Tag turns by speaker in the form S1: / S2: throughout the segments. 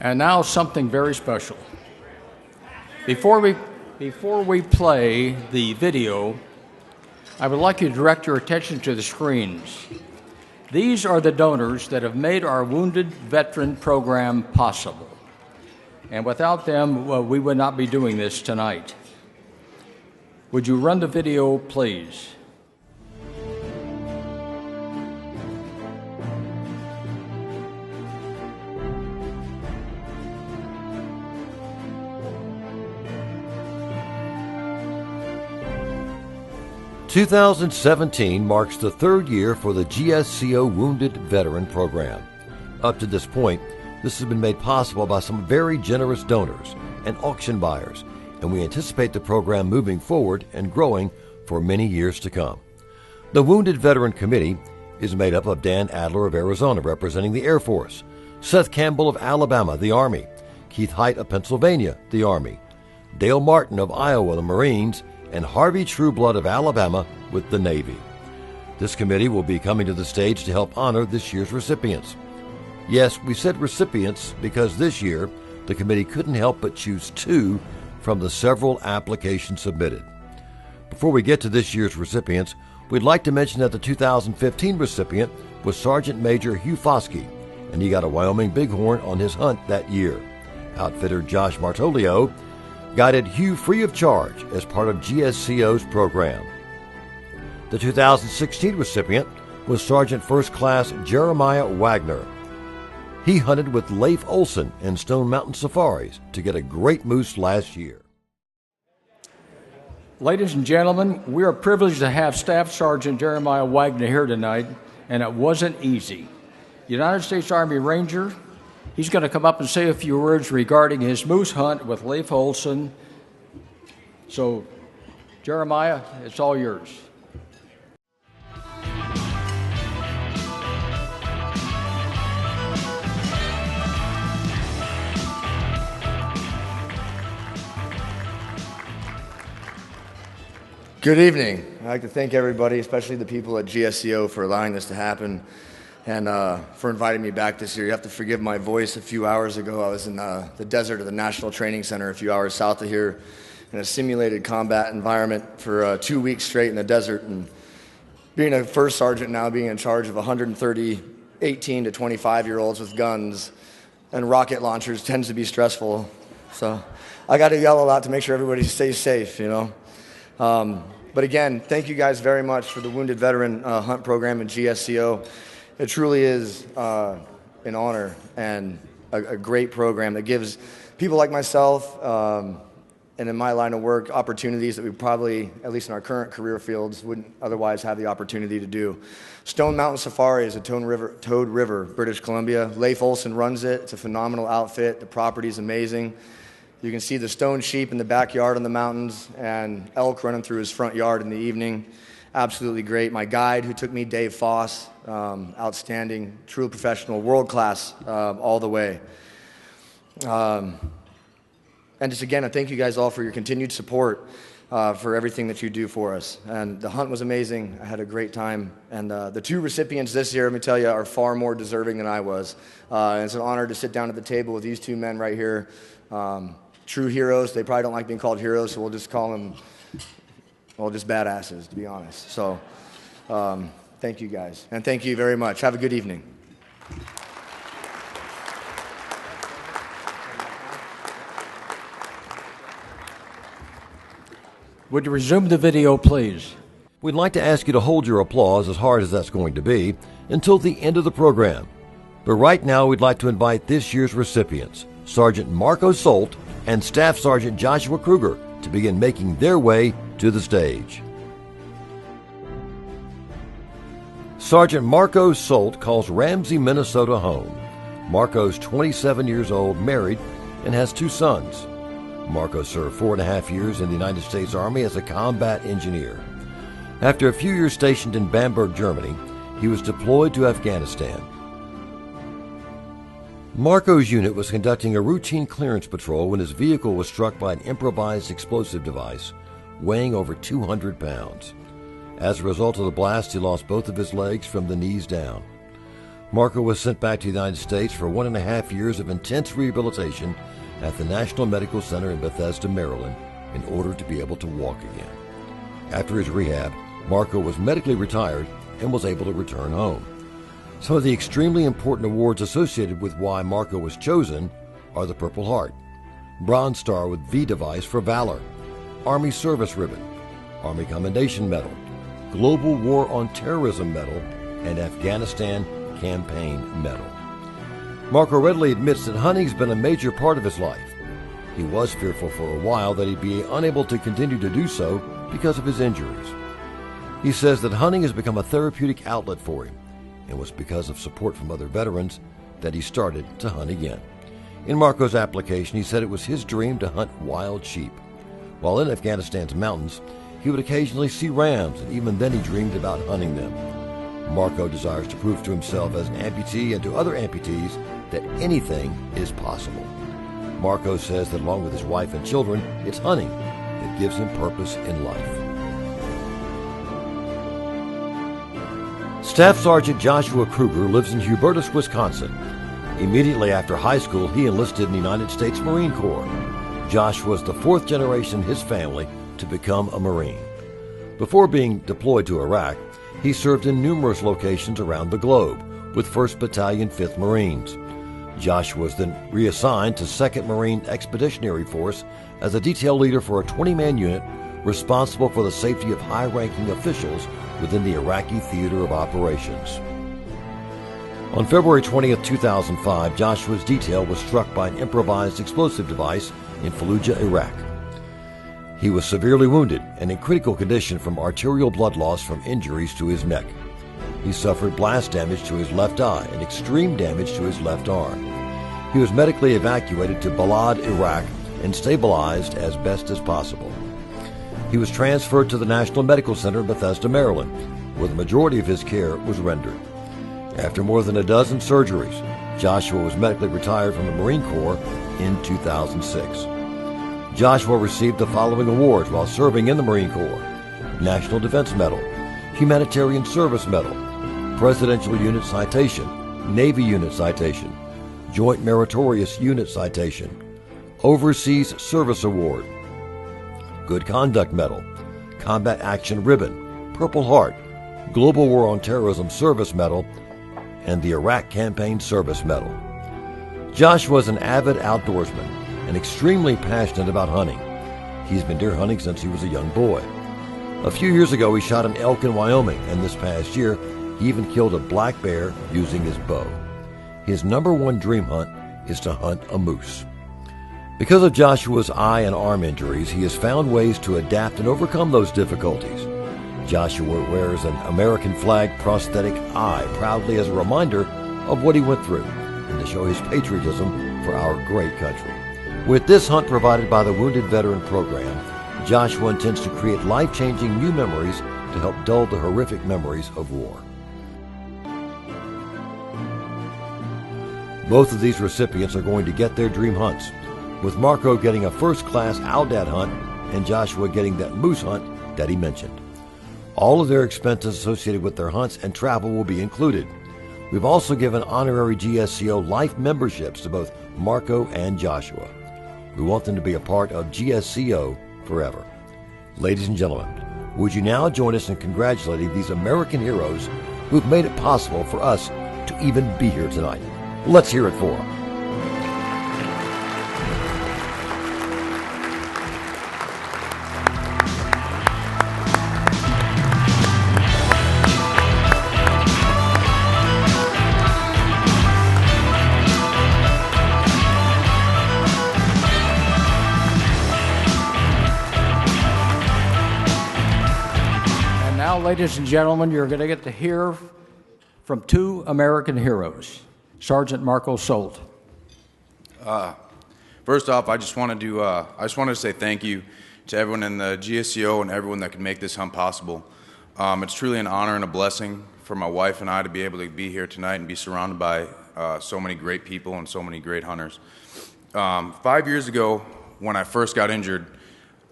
S1: And now something very special. Before we play the video, I would like you to direct your attention to the screens. These are the donors that have made our Wounded Veteran Program possible. And without them, we would not be doing this tonight. Would you run the video, please?
S2: 2017 marks the third year for the GSCO Wounded Veteran Program. Up to this point, this has been made possible by some very generous donors and auction buyers, and we anticipate the program moving forward and growing for many years to come. The Wounded Veteran Committee is made up of Dan Adler of Arizona, representing the Air Force, Seth Campbell of Alabama, the Army, Keith Height of Pennsylvania, the Army, Dale Martin of Iowa, the Marines, and Harvey Trueblood of Alabama with the Navy. This committee will be coming to the stage to help honor this year's recipients. Yes, we said recipients because this year the committee couldn't help but choose two from the several applications submitted. Before we get to this year's recipients, we'd like to mention that the 2015 recipient was Sergeant Major Hugh Foskey, and he got a Wyoming Bighorn on his hunt that year. Outfitter Josh Martolio guided Hugh free of charge as part of GSCO's program. The 2016 recipient was Sergeant First Class Jeremiah Wagner. He hunted with Leif Olson in Stone Mountain Safaris to get a great moose last year.
S1: Ladies and gentlemen, we are privileged to have Staff Sergeant Jeremiah Wagner here tonight, and it wasn't easy. United States Army Ranger. He's going to come up and say a few words regarding his moose hunt with Leif Olson. So, Jeremiah, it's all yours.
S3: Good evening. I'd like to thank everybody, especially the people at GSCO, for allowing this to happen. And for inviting me back this year. You have to forgive my voice. A few hours ago, I was in the desert of the National Training Center a few hours south of here in a simulated combat environment for 2 weeks straight in the desert. And being a first sergeant now, being in charge of 130 18 to 25-year-olds with guns and rocket launchers tends to be stressful. So I got to yell a lot to make sure everybody stays safe, you know. But again, thank you guys very much for the Wounded Veteran Hunt Program and GSCO. It truly is an honor and a great program that gives people like myself and in my line of work opportunities that we probably, at least in our current career fields, wouldn't otherwise have the opportunity to do. Stone Mountain Safari is at Toad River, British Columbia. Leif Olson runs it. It's a phenomenal outfit. The property is amazing. You can see the stone sheep in the backyard on the mountains and elk running through his front yard in the evening. Absolutely great. My guide who took me, Dave Foss, outstanding, true professional, world class all the way. And just again, I thank you guys all for your continued support for everything that you do for us. And the hunt was amazing. I had a great time. And the two recipients this year, let me tell you, are far more deserving than I was. It's an honor to sit down at the table with these two men right here. True heroes. They probably don't like being called heroes, so we'll just call them, well, just badasses, to be honest. So thank you guys. And thank you very much. Have a good evening.
S1: Would you resume the video, please?
S2: We'd like to ask you to hold your applause, as hard as that's going to be, until the end of the program. But right now, we'd like to invite this year's recipients, Sergeant Marco Solt and Staff Sergeant Joshua Kruger, to begin making their way to the stage. Sergeant Marco Solt calls Ramsey, Minnesota home. Marco's 27 years old, married, and has 2 sons. Marco served 4.5 years in the United States Army as a combat engineer. After a few years stationed in Bamberg, Germany, he was deployed to Afghanistan. Marco's unit was conducting a routine clearance patrol when his vehicle was struck by an improvised explosive device weighing over 200 pounds. As a result of the blast, he lost both of his legs from the knees down. Marco was sent back to the United States for 1.5 years of intense rehabilitation at the National Medical Center in Bethesda, Maryland, in order to be able to walk again. After his rehab, Marco was medically retired and was able to return home. Some of the extremely important awards associated with why Marco was chosen are the Purple Heart, Bronze Star with V device for valor, Army Service Ribbon, Army Commendation Medal, Global War on Terrorism Medal, and Afghanistan Campaign Medal. Marco readily admits that hunting's been a major part of his life. He was fearful for a while that he'd be unable to continue to do so because of his injuries. He says that hunting has become a therapeutic outlet for him, and was because of support from other veterans that he started to hunt again. In Marco's application, he said it was his dream to hunt wild sheep. While in Afghanistan's mountains, he would occasionally see rams, and even then he dreamed about hunting them. Marco desires to prove to himself as an amputee and to other amputees that anything is possible. Marco says that along with his wife and children, it's hunting that gives him purpose in life. Staff Sergeant Joshua Kruger lives in Hubertus, Wisconsin. Immediately after high school, he enlisted in the United States Marine Corps. Josh was the fourth generation in his family to become a Marine. Before being deployed to Iraq, he served in numerous locations around the globe with 1st Battalion, 5th Marines. Josh was then reassigned to 2nd Marine Expeditionary Force as a detail leader for a 20-man unit responsible for the safety of high-ranking officials within the Iraqi theater of operations. On February 20, 2005, Joshua's detail was struck by an improvised explosive device in Fallujah, Iraq. He was severely wounded and in critical condition from arterial blood loss from injuries to his neck. He suffered blast damage to his left eye and extreme damage to his left arm. He was medically evacuated to Balad, Iraq, and stabilized as best as possible. He was transferred to the National Medical Center in Bethesda, Maryland, where the majority of his care was rendered. After more than a dozen surgeries, Joshua was medically retired from the Marine Corps in 2006. Joshua received the following awards while serving in the Marine Corps: National Defense Medal, Humanitarian Service Medal, Presidential Unit Citation, Navy Unit Citation, Joint Meritorious Unit Citation, Overseas Service Award, Good Conduct Medal, Combat Action Ribbon, Purple Heart, Global War on Terrorism Service Medal, and the Iraq Campaign Service Medal. Josh was an avid outdoorsman and extremely passionate about hunting. He's been deer hunting since he was a young boy. A few years ago, he shot an elk in Wyoming, and this past year, he even killed a black bear using his bow. His #1 dream hunt is to hunt a moose. Because of Joshua's eye and arm injuries, he has found ways to adapt and overcome those difficulties. Joshua wears an American flag prosthetic eye proudly as a reminder of what he went through and to show his patriotism for our great country. With this hunt provided by the Wounded Veteran Program, Joshua intends to create life-changing new memories to help dull the horrific memories of war. Both of these recipients are going to get their dream hunts, with Marco getting a first-class Aldad hunt and Joshua getting that moose hunt that he mentioned. All of their expenses associated with their hunts and travel will be included. We've also given honorary GSCO life memberships to both Marco and Joshua. We want them to be a part of GSCO forever. Ladies and gentlemen, would you now join us in congratulating these American heroes who've made it possible for us to even be here tonight? Let's hear it for them.
S1: Ladies and gentlemen, you're going to get to hear from two American heroes, Sergeant Marco Solt.
S4: First off, I just wanted to say thank you to everyone in the GSCO and everyone that can make this hunt possible. It's truly an honor and a blessing for my wife and I to be able to be here tonight and be surrounded by so many great people and so many great hunters. 5 years ago, when I first got injured,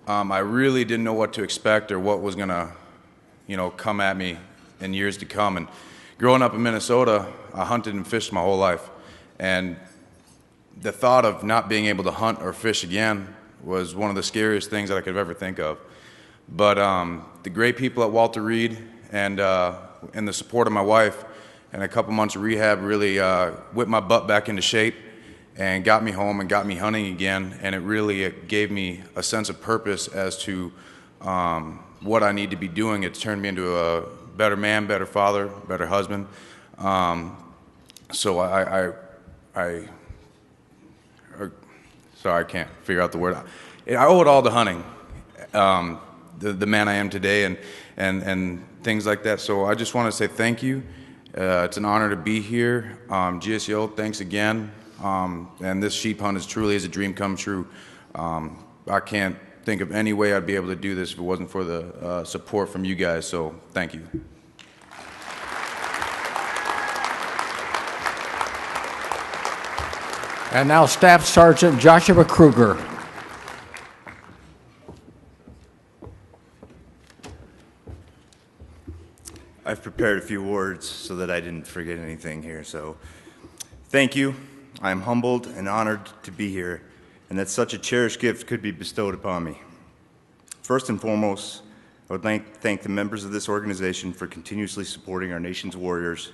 S4: I really didn't know what to expect or what was going to come at me in years to come. And growing up in Minnesota, I hunted and fished my whole life. And the thought of not being able to hunt or fish again was one of the scariest things that I could ever think of. But the great people at Walter Reed and the support of my wife and a couple months of rehab really whipped my butt back into shape and got me home and got me hunting again. And it gave me a sense of purpose as to what I need to be doing. It's turned me into a better man, better father, better husband. So sorry, I can't figure out the word. I owe it all to hunting, the man I am today, and things like that. So I just want to say thank you. It's an honor to be here. GSCO, thanks again. And this sheep hunt truly is a dream come true. I can't think of any way I'd be able to do this if it wasn't for the support from you guys. So thank you.
S1: And now Staff Sergeant Joshua Kruger.
S5: I've prepared a few words so that I didn't forget anything here. So thank you. I am humbled and honored to be here, and that such a cherished gift could be bestowed upon me. First and foremost, I would thank the members of this organization for continuously supporting our nation's warriors,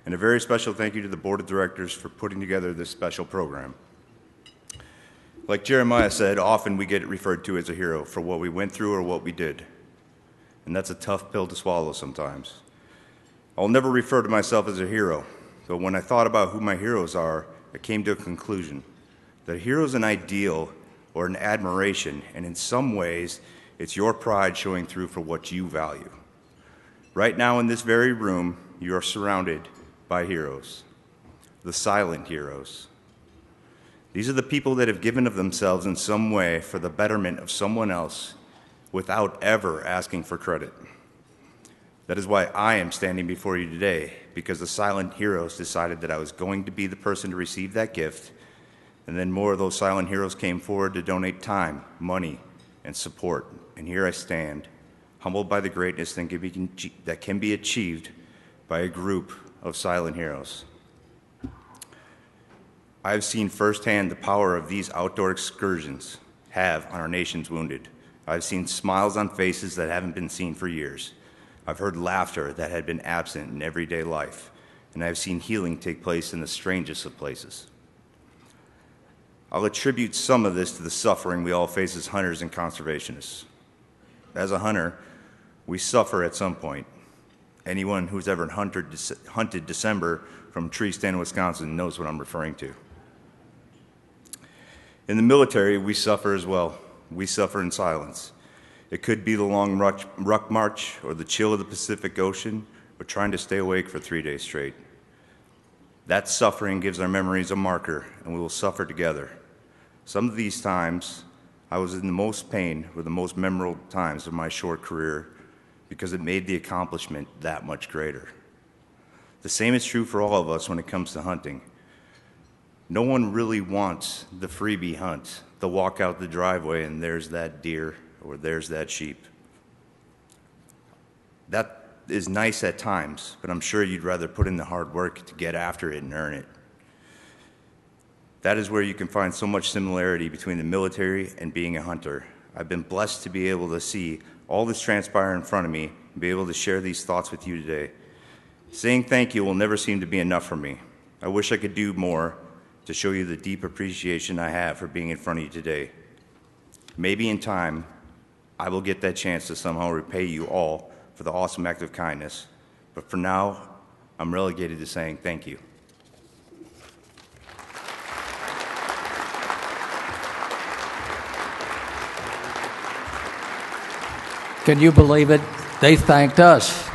S5: and a very special thank you to the Board of Directors for putting together this special program. Like Jeremiah said, often we get referred to as a hero for what we went through or what we did, and that's a tough pill to swallow sometimes. I'll never refer to myself as a hero, but when I thought about who my heroes are, I came to a conclusion that a hero is an ideal or an admiration, and in some ways, it's your pride showing through for what you value. Right now in this very room, you are surrounded by heroes, the silent heroes. These are the people that have given of themselves in some way for the betterment of someone else without ever asking for credit. That is why I am standing before you today, because the silent heroes decided that I was going to be the person to receive that gift, and then more of those silent heroes came forward to donate time, money, and support. And here I stand, humbled by the greatness that can be achieved by a group of silent heroes. I have seen firsthand the power of these outdoor excursions have on our nation's wounded. I've seen smiles on faces that haven't been seen for years. I've heard laughter that had been absent in everyday life, and I've seen healing take place in the strangest of places. I'll attribute some of this to the suffering we all face as hunters and conservationists. As a hunter, we suffer at some point. Anyone who's ever hunted December from Tree Stand, Wisconsin knows what I'm referring to. In the military, we suffer as well. We suffer in silence. It could be the long ruck march or the chill of the Pacific Ocean or trying to stay awake for 3 days straight. That suffering gives our memories a marker, and we will suffer together. Some of these times, I was in the most pain were the most memorable times of my short career because it made the accomplishment that much greater. The same is true for all of us when it comes to hunting. No one really wants the freebie hunt, the walk out the driveway and there's that deer or there's that sheep. That is nice at times, but I'm sure you'd rather put in the hard work to get after it and earn it. That is where you can find so much similarity between the military and being a hunter. I've been blessed to be able to see all this transpire in front of me and be able to share these thoughts with you today. Saying thank you will never seem to be enough for me. I wish I could do more to show you the deep appreciation I have for being in front of you today. Maybe in time, I will get that chance to somehow repay you all for the awesome act of kindness. But for now, I'm relegated to saying thank you.
S1: Can you believe it? They thanked us.